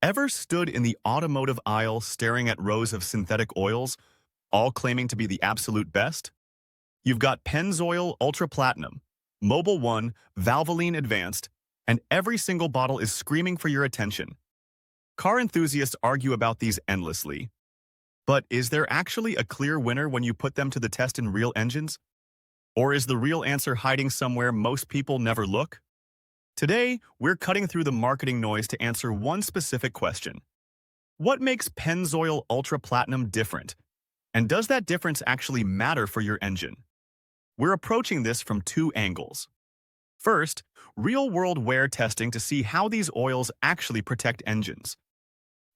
Ever stood in the automotive aisle staring at rows of synthetic oils, all claiming to be the absolute best? You've got Pennzoil Ultra Platinum, Mobil 1, Valvoline Advanced, and every single bottle is screaming for your attention. Car enthusiasts argue about these endlessly. But is there actually a clear winner when you put them to the test in real engines? Or is the real answer hiding somewhere most people never look? Today, we're cutting through the marketing noise to answer one specific question. What makes Pennzoil Ultra Platinum different? And does that difference actually matter for your engine? We're approaching this from two angles. First, real-world wear testing to see how these oils actually protect engines.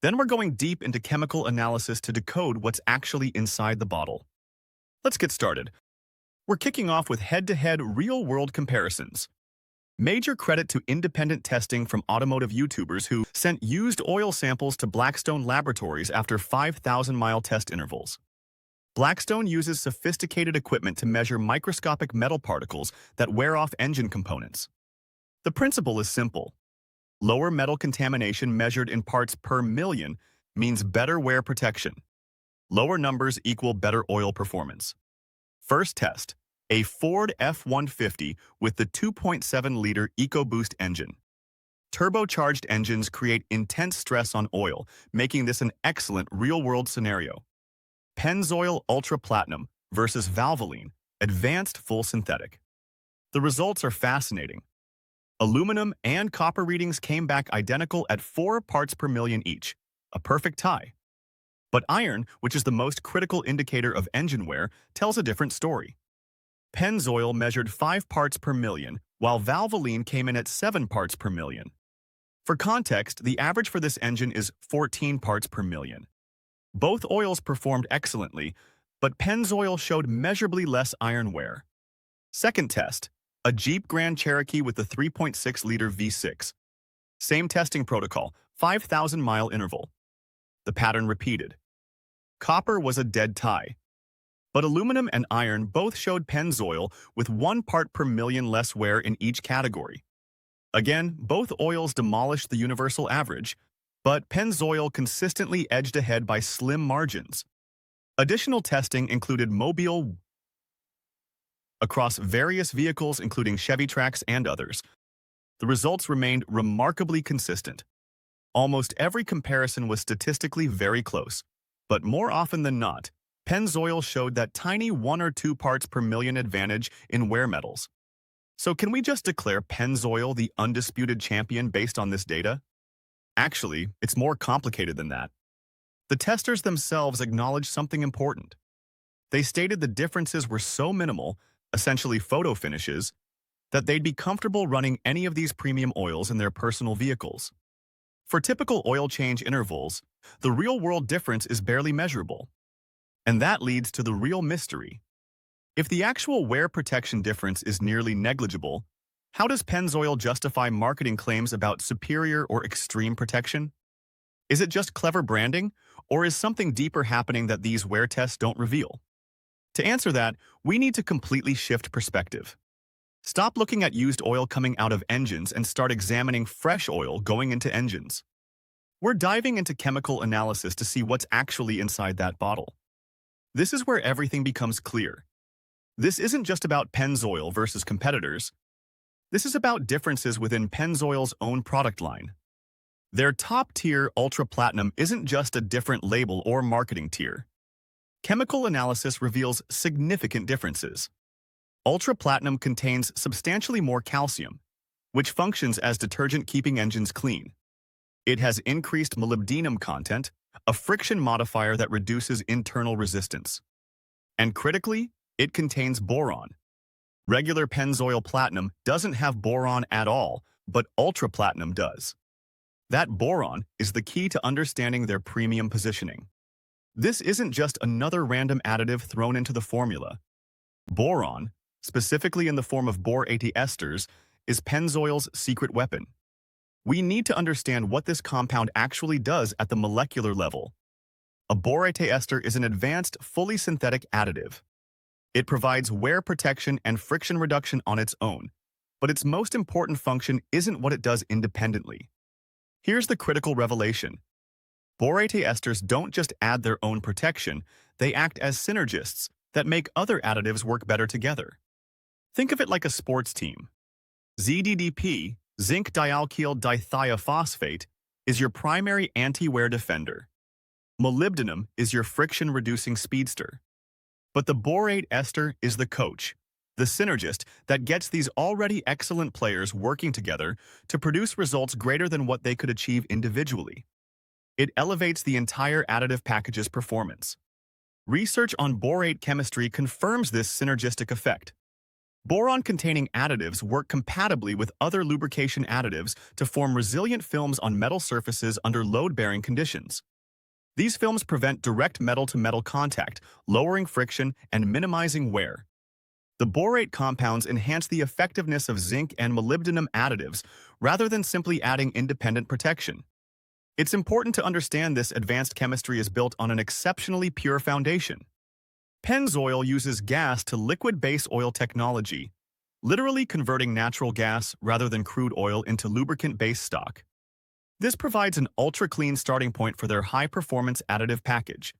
Then we're going deep into chemical analysis to decode what's actually inside the bottle. Let's get started. We're kicking off with head-to-head real-world comparisons. Major credit to independent testing from automotive YouTubers who sent used oil samples to Blackstone Laboratories after 5,000-mile test intervals. Blackstone uses sophisticated equipment to measure microscopic metal particles that wear off engine components. The principle is simple. Lower metal contamination measured in parts per million means better wear protection. Lower numbers equal better oil performance. First test. A Ford F-150 with the 2.7-liter EcoBoost engine. Turbocharged engines create intense stress on oil, making this an excellent real-world scenario. Pennzoil Ultra Platinum versus Valvoline, advanced full synthetic. The results are fascinating. Aluminum and copper readings came back identical at 4 parts per million each, a perfect tie. But iron, which is the most critical indicator of engine wear, tells a different story. Pennzoil measured 5 parts per million, while Valvoline came in at 7 parts per million. For context, the average for this engine is 14 parts per million. Both oils performed excellently, but Pennzoil showed measurably less iron wear. Second test, a Jeep Grand Cherokee with the 3.6-liter V6. Same testing protocol, 5,000-mile interval. The pattern repeated. Copper was a dead tie. But aluminum and iron both showed Pennzoil with 1 part per million less wear in each category. Again, both oils demolished the universal average, but Pennzoil consistently edged ahead by slim margins. Additional testing included Mobil across various vehicles including Chevy Trax and others. The results remained remarkably consistent. Almost every comparison was statistically very close, but more often than not, Pennzoil showed that tiny 1 or 2 parts per million advantage in wear metals. So can we just declare Pennzoil the undisputed champion based on this data? Actually, it's more complicated than that. The testers themselves acknowledged something important. They stated the differences were so minimal, essentially photo finishes, that they'd be comfortable running any of these premium oils in their personal vehicles. For typical oil change intervals, the real-world difference is barely measurable. And that leads to the real mystery. If the actual wear protection difference is nearly negligible, how does Pennzoil justify marketing claims about superior or extreme protection? Is it just clever branding, or is something deeper happening that these wear tests don't reveal? To answer that, we need to completely shift perspective. Stop looking at used oil coming out of engines and start examining fresh oil going into engines. We're diving into chemical analysis to see what's actually inside that bottle. This is where everything becomes clear. This isn't just about Pennzoil versus competitors. This is about differences within Pennzoil's own product line. Their top-tier Ultra Platinum isn't just a different label or marketing tier. Chemical analysis reveals significant differences. Ultra Platinum contains substantially more calcium, which functions as detergent keeping engines clean. It has increased molybdenum content, a friction modifier that reduces internal resistance. And critically, it contains boron. Regular Pennzoil Platinum doesn't have boron at all, but Ultra Platinum does. That boron is the key to understanding their premium positioning. This isn't just another random additive thrown into the formula. Boron, specifically in the form of borate esters, is Pennzoil's secret weapon. We need to understand what this compound actually does at the molecular level. A borate ester is an advanced, fully synthetic additive. It provides wear protection and friction reduction on its own, but its most important function isn't what it does independently. Here's the critical revelation. Borate esters don't just add their own protection, they act as synergists that make other additives work better together. Think of it like a sports team. ZDDP, zinc dialkyl dithiaphosphate, is your primary anti-wear defender. Molybdenum is your friction-reducing speedster. But the borate ester is the coach, the synergist that gets these already excellent players working together to produce results greater than what they could achieve individually. It elevates the entire additive package's performance. Research on borate chemistry confirms this synergistic effect. Boron-containing additives work compatibly with other lubrication additives to form resilient films on metal surfaces under load-bearing conditions. These films prevent direct metal-to-metal contact, lowering friction and minimizing wear. The borate compounds enhance the effectiveness of zinc and molybdenum additives rather than simply adding independent protection. It's important to understand this advanced chemistry is built on an exceptionally pure foundation. Pennzoil uses gas to liquid base oil technology, literally converting natural gas rather than crude oil into lubricant base stock. This provides an ultra-clean starting point for their high-performance additive package.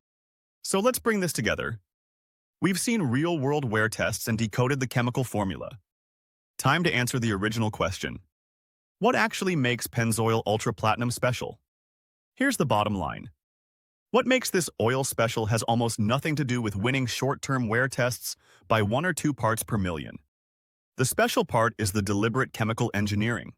So let's bring this together. We've seen real-world wear tests and decoded the chemical formula. Time to answer the original question. What actually makes Pennzoil Ultra Platinum special? Here's the bottom line. What makes this oil special has almost nothing to do with winning short-term wear tests by 1 or 2 parts per million. The special part is the deliberate chemical engineering.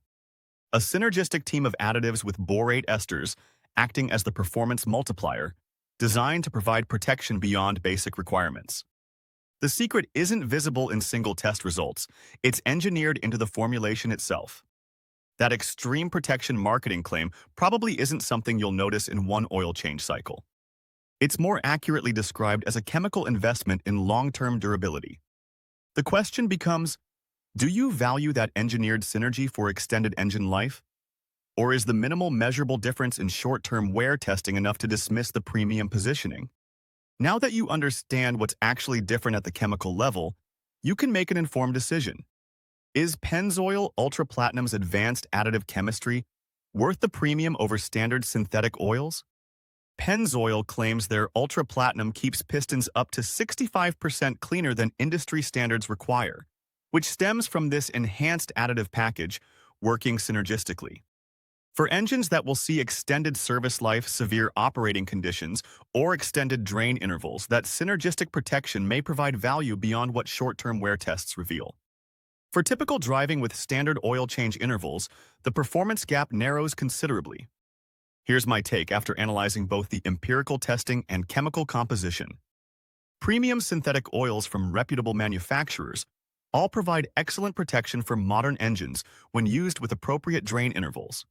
A synergistic team of additives with borate esters acting as the performance multiplier, designed to provide protection beyond basic requirements. The secret isn't visible in single test results, it's engineered into the formulation itself. That extreme protection marketing claim probably isn't something you'll notice in one oil change cycle. It's more accurately described as a chemical investment in long-term durability. The question becomes, do you value that engineered synergy for extended engine life? Or is the minimal measurable difference in short-term wear testing enough to dismiss the premium positioning? Now that you understand what's actually different at the chemical level, you can make an informed decision. Is Pennzoil Ultra Platinum's advanced additive chemistry worth the premium over standard synthetic oils? Pennzoil claims their Ultra Platinum keeps pistons up to 65% cleaner than industry standards require, which stems from this enhanced additive package working synergistically. For engines that will see extended service life, severe operating conditions, or extended drain intervals, that synergistic protection may provide value beyond what short-term wear tests reveal. For typical driving with standard oil change intervals, the performance gap narrows considerably. Here's my take after analyzing both the empirical testing and chemical composition. Premium synthetic oils from reputable manufacturers all provide excellent protection for modern engines when used with appropriate drain intervals.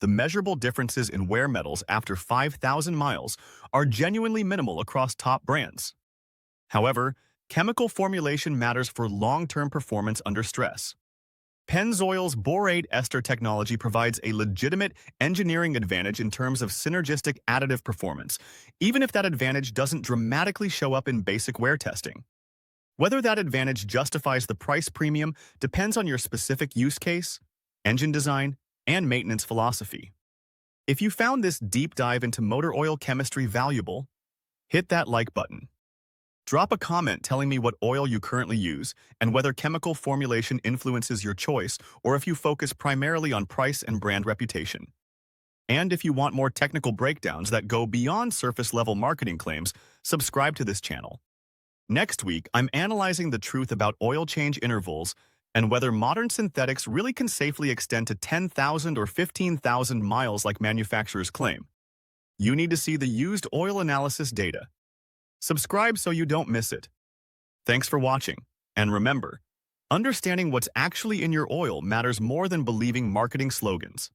The measurable differences in wear metals after 5,000 miles are genuinely minimal across top brands. However, chemical formulation matters for long-term performance under stress. Pennzoil's borate ester technology provides a legitimate engineering advantage in terms of synergistic additive performance, even if that advantage doesn't dramatically show up in basic wear testing. Whether that advantage justifies the price premium depends on your specific use case, engine design, and maintenance philosophy. If you found this deep dive into motor oil chemistry valuable, hit that like button. Drop a comment telling me what oil you currently use and whether chemical formulation influences your choice or if you focus primarily on price and brand reputation. And if you want more technical breakdowns that go beyond surface-level marketing claims, subscribe to this channel. Next week, I'm analyzing the truth about oil change intervals and whether modern synthetics really can safely extend to 10,000 or 15,000 miles like manufacturers claim. You need to see the used oil analysis data. Subscribe so you don't miss it. Thanks for watching, and remember, understanding what's actually in your oil matters more than believing marketing slogans.